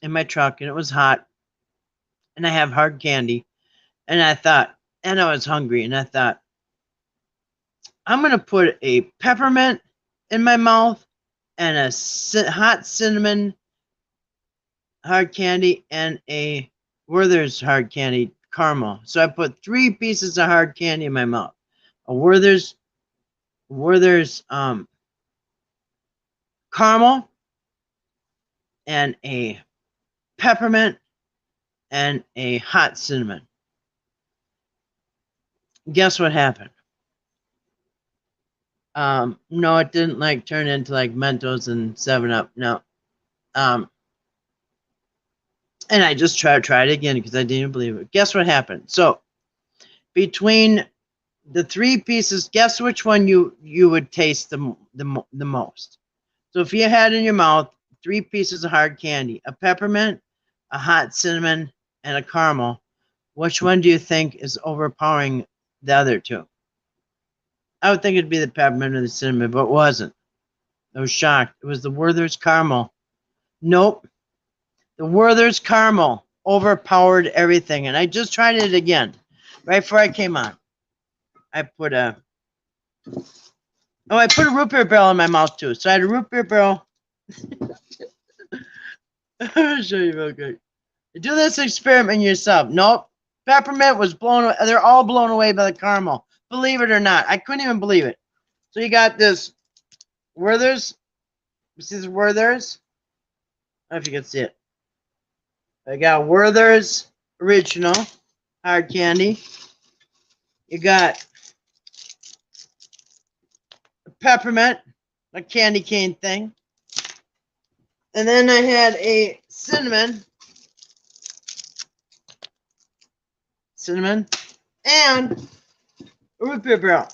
in my truck and it was hot, and I have hard candy, and I was hungry, and I thought, I'm gonna put a peppermint in my mouth and a hot cinnamon hard candy and a Werther's hard candy caramel. So I put 3 pieces of hard candy in my mouth. A Werther's caramel and a peppermint and a hot cinnamon. Guess what happened? No, it didn't like turn into like Mentos and 7-Up. No. And I just tried it again because I didn't believe it. Guess what happened? So between the 3 pieces, guess which one you would taste the most? So if you had in your mouth 3 pieces of hard candy, a peppermint, a hot cinnamon, and a caramel, which one do you think is overpowering the other 2? I would think it'd be the peppermint or the cinnamon, but it wasn't. I was shocked. It was the Werther's caramel. Nope. The Werther's caramel overpowered everything. And I just tried it again right before I came on. I put a root beer barrel in my mouth too. So I had a root beer barrel. I'll show you real quick. Do this experiment yourself. Nope. Peppermint was blown away. They're all blown away by the caramel. Believe it or not. I couldn't even believe it. So you got this Werther's. This is Werther's. I don't know if you can see it. I got Werther's Original Hard Candy. You got Peppermint, a candy cane thing. And then I had a cinnamon, and a root beer barrel.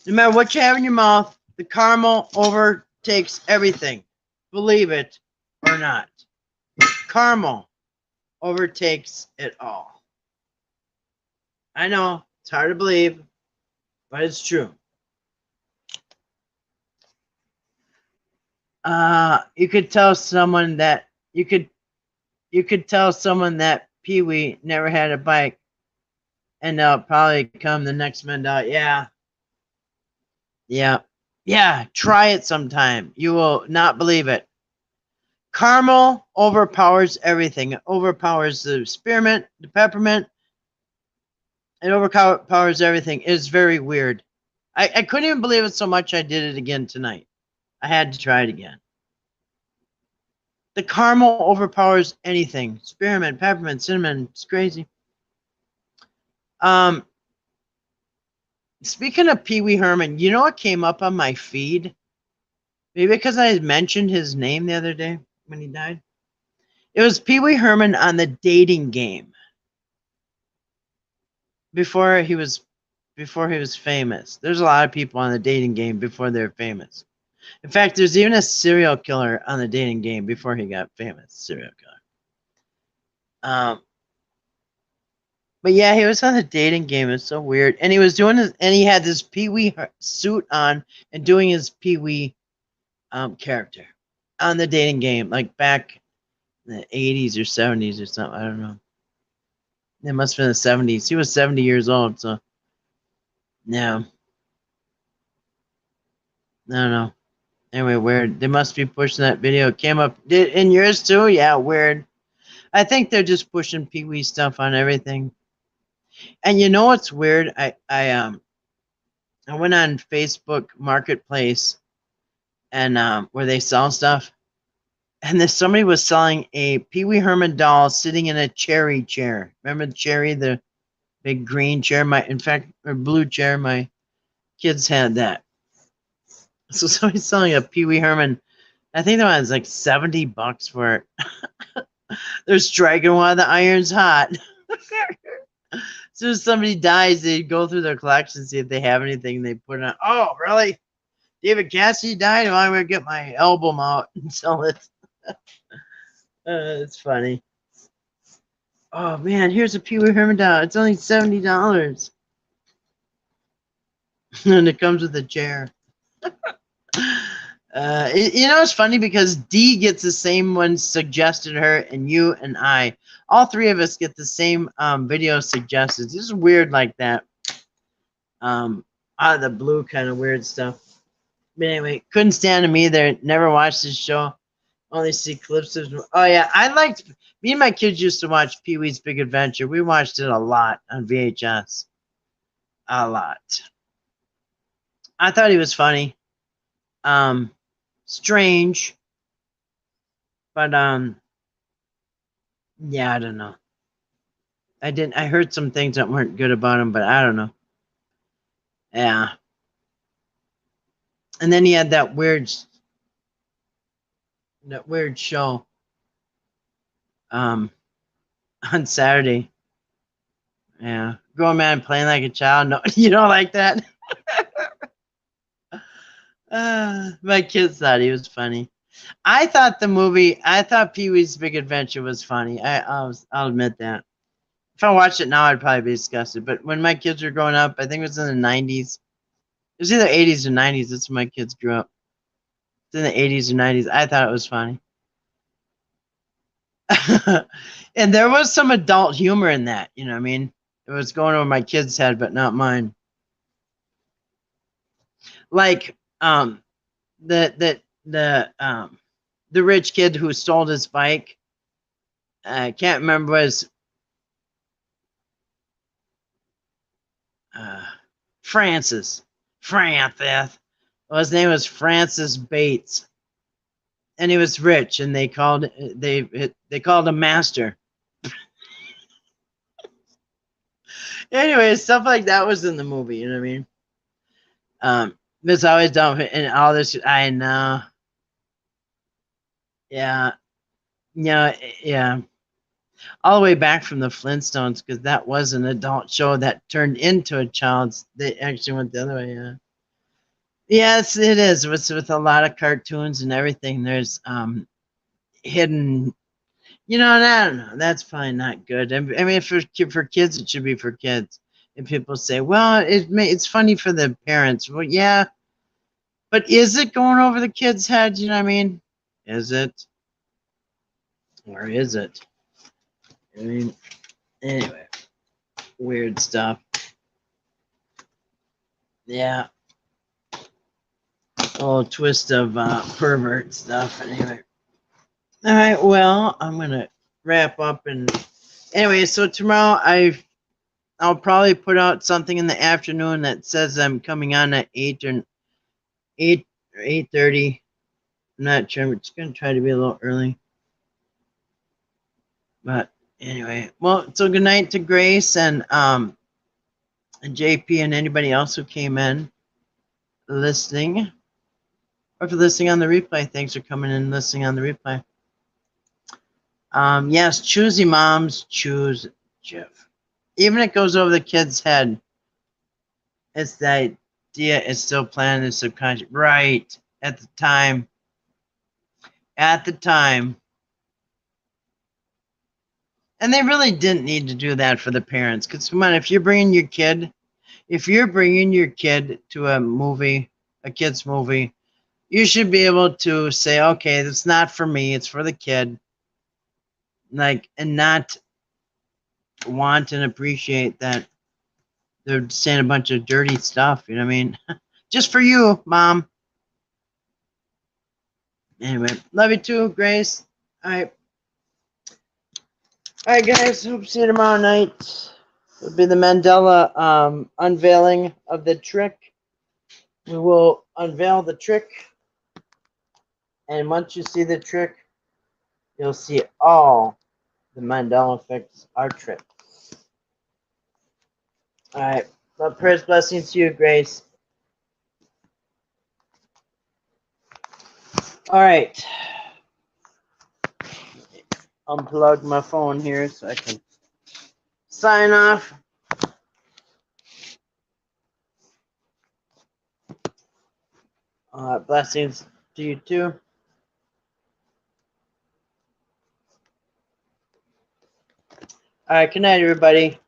No matter what you have in your mouth, the caramel overtakes everything. Believe it or not. Caramel overtakes it all. I know, it's hard to believe, but it's true. You could tell someone that Pee-wee never had a bike, and they'll probably come the next man out. Yeah. Try it sometime. You will not believe it. Caramel overpowers everything. It overpowers the spearmint, the peppermint. It overpowers everything. It's very weird. I couldn't even believe it so much I did it again tonight. I had to try it again. The caramel overpowers anything. Spearmint, peppermint, cinnamon. It's crazy. Speaking of Pee Wee Herman, you know what came up on my feed? Maybe because I mentioned his name the other day when he died. It was Pee Wee Herman on The Dating Game. Before he was famous. There's a lot of people on The Dating Game before they're famous. In fact, there's even a serial killer on The Dating Game before he got famous. Serial killer. But yeah, he was on The Dating Game. It's so weird. And he was doing this, and he had this Pee-wee suit on and doing his Pee-wee character on The Dating Game, like back in the 80s or 70s or something. I don't know. It must have been the 70s. He was 70 years old, so yeah. I don't know. Anyway, weird. They must be pushing that video. It came up in yours too? Yeah, weird. I think they're just pushing Pee-wee stuff on everything. And you know what's weird? I went on Facebook Marketplace and where they sell stuff, and somebody was selling a Pee Wee Herman doll sitting in a cherry chair. Remember the cherry, the big green chair? Or blue chair. My kids had that. So somebody's selling a Pee Wee Herman. I think that was like $70 for it. They're striking while the iron's hot. As soon as somebody dies, they go through their collection, see if they have anything. They put it on. Oh, really? David Cassidy died? Well, I'm going to get my album out and sell it. It's funny. Oh, man, here's a Pee Wee Herman doll. It's only $70. And it comes with a chair. It's funny because Dee gets the same ones suggested her, and you and I. All three of us get the same video suggested. This is weird like that. Out of the blue kind of weird stuff. But anyway, couldn't stand him either. Never watched this show. Only see clips of. Oh yeah, me and my kids used to watch Pee-wee's Big Adventure. We watched it a lot on VHS. A lot. I thought he was funny. Strange. But yeah, I don't know. I heard some things that weren't good about him, but I don't know. Yeah. And then he had that weird show on Saturday. Yeah. Grown man playing like a child. No, you don't like that? My kids thought he was funny. I thought Pee-wee's Big Adventure was funny. I'll admit that. If I watched it now, I'd probably be disgusted. But when my kids were growing up, I think it was in the 90s. It was either 80s or 90s. That's when my kids grew up. It's in the 80s or 90s. I thought it was funny. And there was some adult humor in that. You know what I mean? It was going over my kids' head, but not mine. Like, the the rich kid who stole his bike. I can't remember his Francis. Francis. Well, his name was Francis Bates, and he was rich, and they called him Master. Anyway, stuff like that was in the movie. You know what I mean? It's always done, and all this. I know. Yeah. Yeah. All the way back from the Flintstones, because that was an adult show that turned into a child's. They actually went the other way. Yeah. Yes, it is. With a lot of cartoons and everything. There's hidden. And I don't know. That's probably not good. I mean, for kids, it should be for kids. And people say, well, it's funny for the parents. Well, yeah, but is it going over the kids' heads? You know what I mean? Is it? Or is it? I mean, anyway, weird stuff. Yeah. Oh, twist of pervert stuff. Anyway. All right. Well, I'm gonna wrap up and anyway. So tomorrow I'll probably put out something in the afternoon that says I'm coming on at 8:30. I'm not sure. I'm just gonna try to be a little early. But anyway, well, so good night to Grace and JP and anybody else who came in listening. Or for listening on the replay. Thanks for coming in and listening on the replay. Yes, choosy moms choose Jeff. Even if it goes over the kid's head, it's the idea is still planted in subconscious. Right. At the time. And they really didn't need to do that for the parents. Because come on, if you're bringing your kid to a kid's movie, you should be able to say, okay, that's not for me, it's for the kid. Like, and not want and appreciate that they're saying a bunch of dirty stuff, you know what I mean? Just for you, Mom. Anyway, love you too, Grace. All right. All right, guys. Hope to see you tomorrow night. It'll be the Mandela unveiling of the trick. We will unveil the trick. And once you see the trick, you'll see all the Mandela effects are tricks. All right. Love, prayers, blessings to you, Grace. All right. Unplug my phone here so I can sign off. Blessings to you too. All right. Good night, everybody.